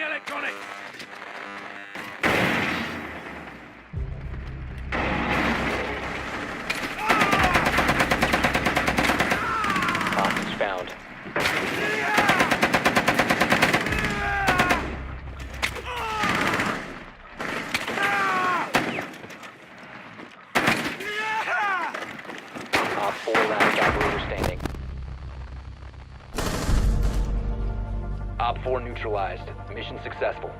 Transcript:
electronics! Hostage found. Op 4 last operator standing. Op 4 neutralized. Mission successful.